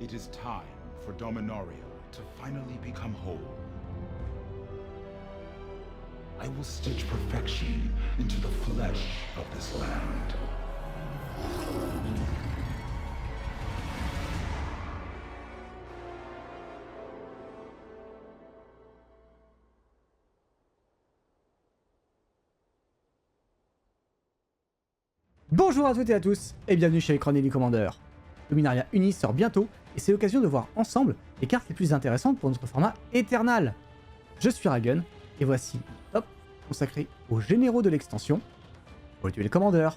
It is time for Dominaria to finally become whole. I will stitch perfection into the flesh of this land. Bonjour à toutes et à tous, et bienvenue chez Écran Daily Commander. Dominaria Uni sort bientôt, et c'est l'occasion de voir ensemble les cartes les plus intéressantes pour notre format Eternal. Je suis Ragun, et voici, hop, consacré aux généraux de l'extension, pour tuer le Commander.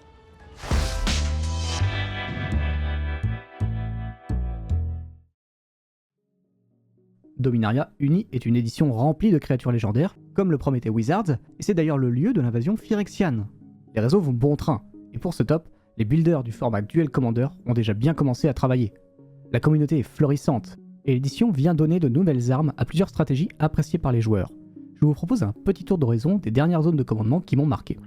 Dominaria Uni est une édition remplie de créatures légendaires, comme le promettait Wizards, et c'est d'ailleurs le lieu de l'invasion phyrexiane. Les réseaux vont bon train, et pour ce top, les builders du format Duel Commander ont déjà bien commencé à travailler. La communauté est florissante, et l'édition vient donner de nouvelles armes à plusieurs stratégies appréciées par les joueurs. Je vous propose un petit tour d'horizon des dernières zones de commandement qui m'ont marqué.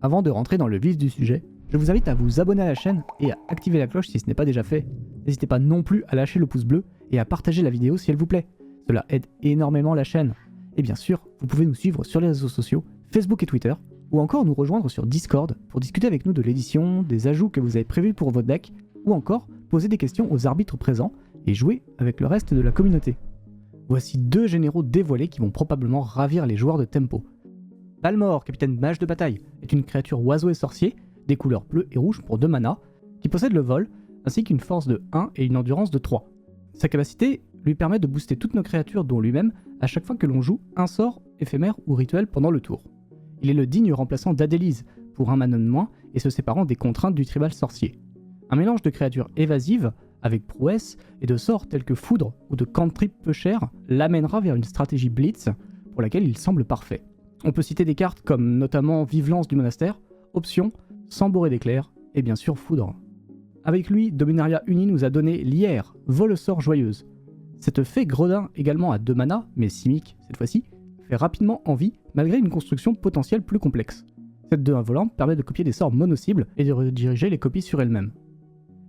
Avant de rentrer dans le vif du sujet, je vous invite à vous abonner à la chaîne et à activer la cloche si ce n'est pas déjà fait. N'hésitez pas non plus à lâcher le pouce bleu et à partager la vidéo si elle vous plaît. Cela aide énormément la chaîne. Et bien sûr, vous pouvez nous suivre sur les réseaux sociaux, Facebook et Twitter, ou encore nous rejoindre sur Discord pour discuter avec nous de l'édition, des ajouts que vous avez prévus pour votre deck, ou encore poser des questions aux arbitres présents et jouer avec le reste de la communauté. Voici deux généraux dévoilés qui vont probablement ravir les joueurs de Tempo. Balmor, capitaine mage de bataille, est une créature oiseau et sorcier, des couleurs bleu et rouge pour 2 mana, qui possède le vol, ainsi qu'une force de 1 et une endurance de 3. Sa capacité lui permet de booster toutes nos créatures dont lui-même à chaque fois que l'on joue un sort, éphémère ou rituel pendant le tour. Il est le digne remplaçant d'Adélise, pour 1 mana de moins et se séparant des contraintes du tribal sorcier. Un mélange de créatures évasives, avec prouesse, et de sorts tels que foudre ou de cantrip peu cher, l'amènera vers une stratégie blitz, pour laquelle il semble parfait. On peut citer des cartes comme notamment Vive-Lance du Monastère, Option, Samboré d'éclairs, et bien sûr Foudre. Avec lui, Dominaria Uni nous a donné Lierre, Vole-sort joyeuse. Cette fée gredin également à 2 mana, mais simique cette fois-ci, fait rapidement envie malgré une construction potentielle plus complexe. Cette 2/1 volante permet de copier des sorts mono-cibles et de rediriger les copies sur elle-même.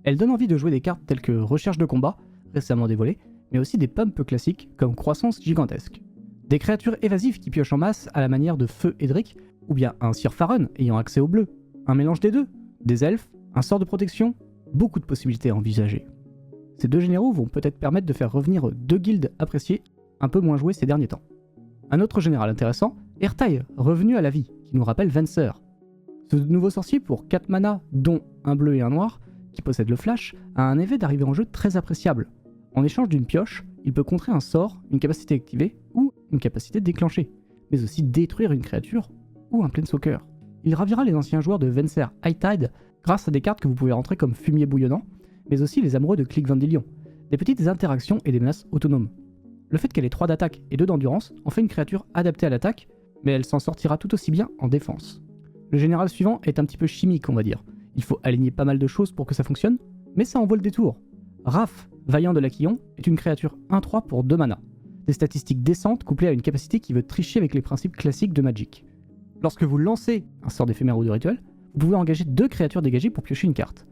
Elle donne envie de jouer des cartes telles que Recherche de combat, récemment dévoilée, mais aussi des pumps classiques comme Croissance gigantesque. Des créatures évasives qui piochent en masse à la manière de Feu Edric, ou bien un Sir Farron ayant accès au bleu, un mélange des deux, des elfes, un sort de protection, beaucoup de possibilités à envisager. Ces deux généraux vont peut-être permettre de faire revenir 2 guildes appréciées, un peu moins jouées ces derniers temps. Un autre général intéressant, Ertaï, revenu à la vie, qui nous rappelle Venser. Ce nouveau sorcier pour 4 mana, dont un bleu et un noir, qui possède le flash, a un effet d'arrivée en jeu très appréciable. En échange d'une pioche, il peut contrer un sort, une capacité activée ou une capacité déclenchée, mais aussi détruire une créature ou un planeswalker. Il ravira les anciens joueurs de Venser High Tide grâce à des cartes que vous pouvez rentrer comme Fumier Bouillonnant, mais aussi les amoureux de Click Vendilion, des petites interactions et des menaces autonomes. Le fait qu'elle ait 3 d'attaque et 2 d'endurance en fait une créature adaptée à l'attaque, mais elle s'en sortira tout aussi bien en défense. Le général suivant est un petit peu chimique, on va dire. Il faut aligner pas mal de choses pour que ça fonctionne, mais ça en vaut le détour. Raph, Vaillant de l'Aquillon, est une créature 1/3 pour 2 mana. Des statistiques décentes couplées à une capacité qui veut tricher avec les principes classiques de Magic. Lorsque vous lancez un sort d'éphémère ou de rituel, vous pouvez engager 2 créatures dégagées pour piocher une carte.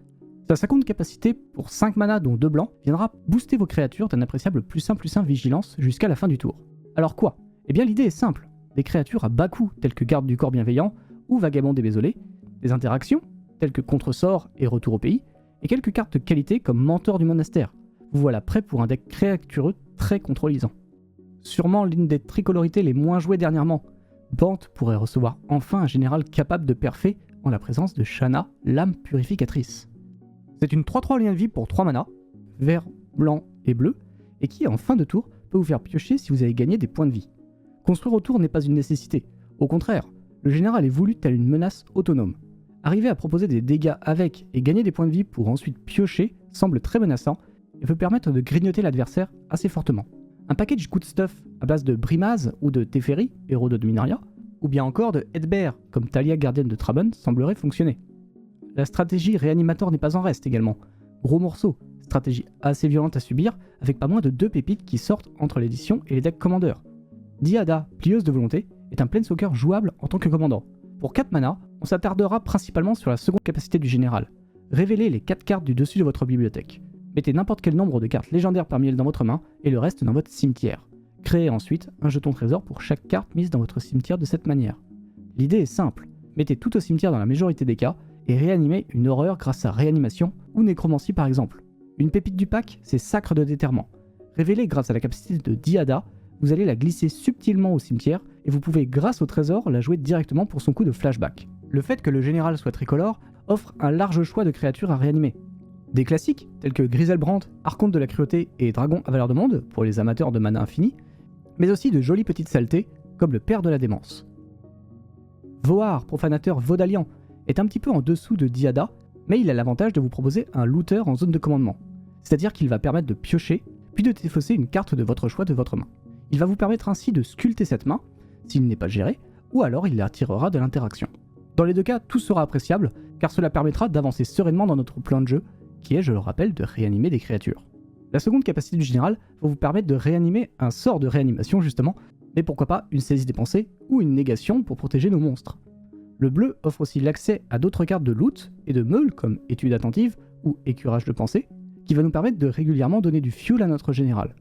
Sa seconde capacité, pour 5 mana dont 2 blancs, viendra booster vos créatures d'un appréciable +1/+1 vigilance jusqu'à la fin du tour. Alors quoi ? Eh bien l'idée est simple, des créatures à bas coût telles que Garde du Corps Bienveillant ou Vagabond déboisolé, des interactions telles que Contre-sort et Retour au pays, et quelques cartes de qualité comme Mentor du Monastère. Vous voilà prêt pour un deck créatureux très contrôlisant. Sûrement l'une des tricolorités les moins jouées dernièrement, Bant pourrait recevoir enfin un général capable de perfer en la présence de Shanna, l'âme purificatrice. C'est une 3/3 lien de vie pour 3 mana, vert, blanc et bleu, et qui en fin de tour peut vous faire piocher si vous avez gagné des points de vie. Construire autour n'est pas une nécessité, au contraire, le général est voulu tel une menace autonome. Arriver à proposer des dégâts avec et gagner des points de vie pour ensuite piocher semble très menaçant et peut permettre de grignoter l'adversaire assez fortement. Un package good stuff à base de Brimaz ou de Teferi, héros de Dominaria, ou bien encore de Hedbear comme Talia gardienne de Traben semblerait fonctionner. La stratégie réanimator n'est pas en reste également. Gros morceau, stratégie assez violente à subir, avec pas moins de 2 pépites qui sortent entre l'édition et les decks commandeurs. Diada, plieuse de volonté, est un planeswalker jouable en tant que commandant. Pour 4 mana, on s'attardera principalement sur la seconde capacité du général. Révélez les 4 cartes du dessus de votre bibliothèque. Mettez n'importe quel nombre de cartes légendaires parmi elles dans votre main et le reste dans votre cimetière. Créez ensuite un jeton trésor pour chaque carte mise dans votre cimetière de cette manière. L'idée est simple, mettez tout au cimetière dans la majorité des cas et réanimez une horreur grâce à réanimation ou nécromancie par exemple. Une pépite du pack, c'est Sacre de Déterrement. Révélée grâce à la capacité de Diada, vous allez la glisser subtilement au cimetière et vous pouvez grâce au trésor la jouer directement pour son coup de flashback. Le fait que le général soit tricolore offre un large choix de créatures à réanimer. Des classiques tels que Griselbrand, Archonte de la Cruauté et Dragon à valeur de monde pour les amateurs de mana infini, mais aussi de jolies petites saletés comme le Père de la Démence. Vohar, profanateur Vaudalian, est un petit peu en dessous de Diada, mais il a l'avantage de vous proposer un looter en zone de commandement, c'est-à-dire qu'il va permettre de piocher, puis de défausser une carte de votre choix de votre main. Il va vous permettre ainsi de sculpter cette main, s'il n'est pas géré, ou alors il la tirera de l'interaction. Dans les deux cas, tout sera appréciable, car cela permettra d'avancer sereinement dans notre plan de jeu, qui est, je le rappelle, de réanimer des créatures. La seconde capacité du général va vous permettre de réanimer un sort de réanimation justement, mais pourquoi pas une saisie des pensées ou une négation pour protéger nos monstres. Le bleu offre aussi l'accès à d'autres cartes de loot et de meule comme étude attentive ou écurage de pensée, qui va nous permettre de régulièrement donner du fuel à notre général.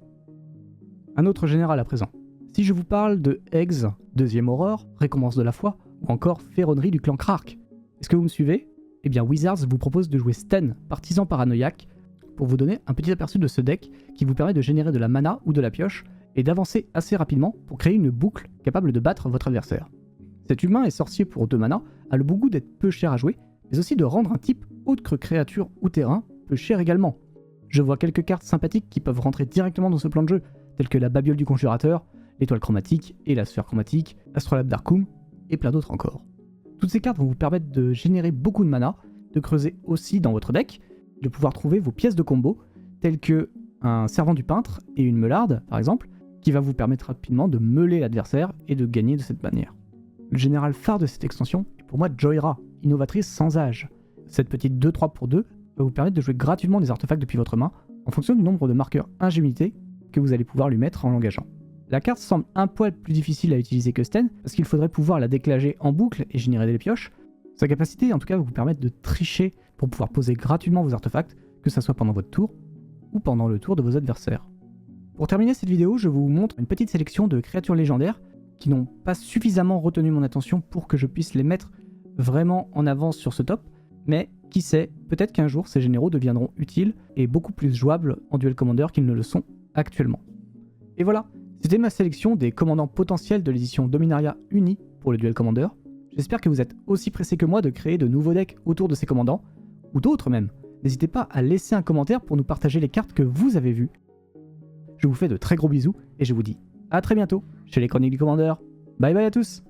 Un autre général à présent. Si je vous parle de Eggs, deuxième aurore, récompense de la foi, ou encore ferronnerie du clan Krark, est-ce que vous me suivez? Eh bien Wizards vous propose de jouer Sten, partisan paranoïaque, pour vous donner un petit aperçu de ce deck qui vous permet de générer de la mana ou de la pioche et d'avancer assez rapidement pour créer une boucle capable de battre votre adversaire. Cet humain et sorcier pour 2 mana a le bon goût d'être peu cher à jouer, mais aussi de rendre un type autre créature ou terrain peu cher également. Je vois quelques cartes sympathiques qui peuvent rentrer directement dans ce plan de jeu, telles que la Babiole du Conjurateur, l'étoile chromatique et la sphère chromatique, l'Astrolabe d'Arkum, et plein d'autres encore. Toutes ces cartes vont vous permettre de générer beaucoup de mana, de creuser aussi dans votre deck, de pouvoir trouver vos pièces de combo, telles que un Servant du Peintre et une Meularde, par exemple, qui va vous permettre rapidement de meuler l'adversaire et de gagner de cette manière. Le général phare de cette extension est pour moi Jhoira, innovatrice sans âge. Cette petite 2-3 pour 2 va vous permettre de jouer gratuitement des artefacts depuis votre main, en fonction du nombre de marqueurs ingénuité que vous allez pouvoir lui mettre en l'engageant. La carte semble un poil plus difficile à utiliser que Sten, parce qu'il faudrait pouvoir la déclager en boucle et générer des pioches. Sa capacité en tout cas va vous permettre de tricher pour pouvoir poser gratuitement vos artefacts, que ce soit pendant votre tour ou pendant le tour de vos adversaires. Pour terminer cette vidéo, je vous montre une petite sélection de créatures légendaires qui n'ont pas suffisamment retenu mon attention pour que je puisse les mettre vraiment en avance sur ce top, mais qui sait, peut-être qu'un jour ces généraux deviendront utiles et beaucoup plus jouables en Duel Commander qu'ils ne le sont actuellement. Et voilà, c'était ma sélection des commandants potentiels de l'édition Dominaria Uni pour le Duel Commander. J'espère que vous êtes aussi pressés que moi de créer de nouveaux decks autour de ces commandants, ou d'autres même. N'hésitez pas à laisser un commentaire pour nous partager les cartes que vous avez vues. Je vous fais de très gros bisous et je vous dis à très bientôt chez les Chroniques du Commandeur. Bye bye à tous!